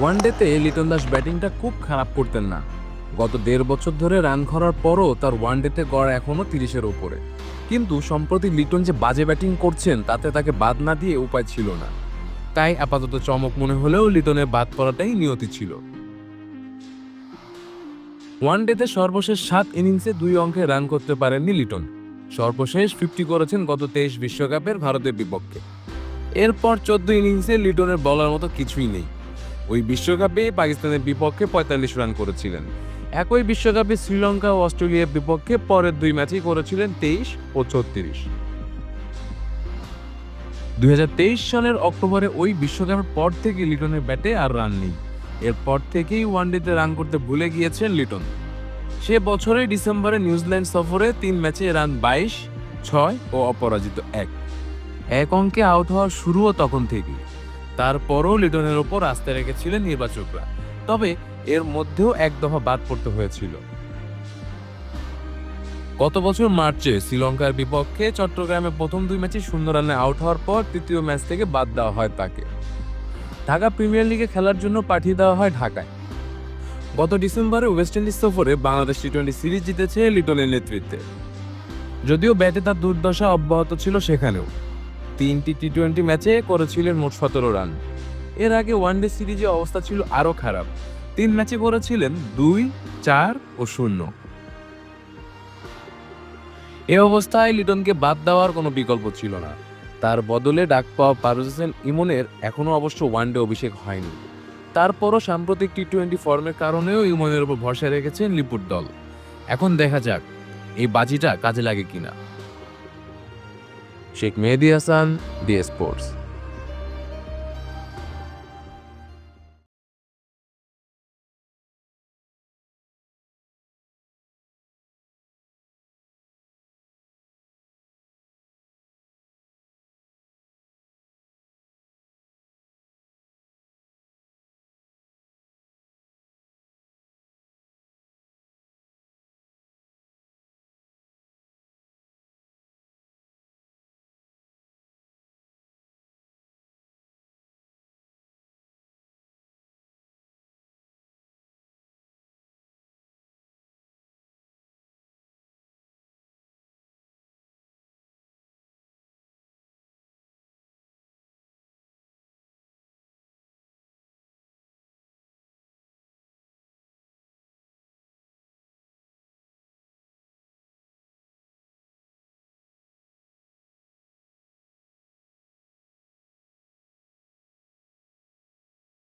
ওয়ানডেতে লিটন দাস ব্যাটিংটা খুব খারাপ করতেন না। গত 1.5 বছর ধরে রান করার পরও তার ওয়ানডেতে গড় এখনও 30-এর উপরে। কিন্তু সম্প্রতি লিটন যে বাজে ব্যাটিং করছেন তাতে তাকে বাদ না দিয়ে উপায় ছিল না। তাই আপাতত চমক মনে হলেও লিটনের বাদ পড়াটাই নিয়তি ছিল। ওয়ানডেতে সর্বশেষ 7 ইনিংসে 2 অঙ্কে রান করতে পারেননি লিটন। সর্বশেষ 50 করেছেন গত 23 বিশ্বকাপের ভারতের বিপক্ষে। এরপর 14 ইনিংসে লিটনের বলার মতো কিছুই নেই। ওই বিশ্বকাপে পাকিস্তানের বিপক্ষে 45 রান করেছিলেন। একই বিশ্বকাপে শ্রীলঙ্কা ও অস্ট্রেলিয়ার বিপক্ষে পরের 2 ম্যাচেই করেছিলেন 23 ও 36। 2023 সালের অক্টোবরে ওই বিশ্বকাপের পর থেকে লিটনের ব্যাটে আর রান নেই। এরপর থেকেই ওয়ানডেতে রান করতে ভুলে গিয়েছেন লিটন। সে বছরের ডিসেম্বরে নিউজিল্যান্ড সফরে 3 ম্যাচে রান 22, 6 ও অপরাজিত 1 অঙ্কে আউট হওয়ার শুরুও তখন থেকেই। তারপরও লিটনের ওপর আস্থা রেখেছিলেন নির্বাচকরা, তবে এর মধ্যেও এক দফা বাদ পড়তে হয়েছিল। গত বছর মার্চে শ্রীলঙ্কার বিপক্ষে চট্টগ্রামে প্রথম 2 ম্যাচে 0 রানে আউট হওয়ার পর তৃতীয় ম্যাচ থেকে বাদ দেওয়া হয় তাকে। ঢাকা প্রিমিয়ার লিগে খেলার জন্য পাঠিয়ে দেওয়া হয় ঢাকায়। গত ডিসেম্বরে ওয়েস্ট ইন্ডিজ সফরে বাংলাদেশ টি-20 সিরিজ জিতেছে লিটনের নেতৃত্বে। যদিও ব্যাটে তার দুর্দশা অব্যাহত ছিল সেখানেও। 3টি টি-20 ম্যাচে করেছিলেন মোট 17 রান। এর আগে ওয়ানডে সিরিজে অবস্থা ছিল আরও খারাপ। 3 ম্যাচে করেছিলেন 2, 4 ও 0। এ অবস্থায় লিটনকে বাদ দেওয়ার কোনো বিকল্প ছিল না। তার বদলে ডাক পাওয়া পারভেজ হোসেন ইমনের এখনও অবশ্য ওয়ানডে অভিষেক হয়নি। তারপরও সাম্প্রতিক টি-20 ফর্মের কারণেও ইমনের উপর ভরসা রেখেছেন লিপুর দল। এখন দেখা যাক এই বাজিটা কাজে লাগে কিনা। শেখ মেহেদী হাসান, ডি স্পোর্টস।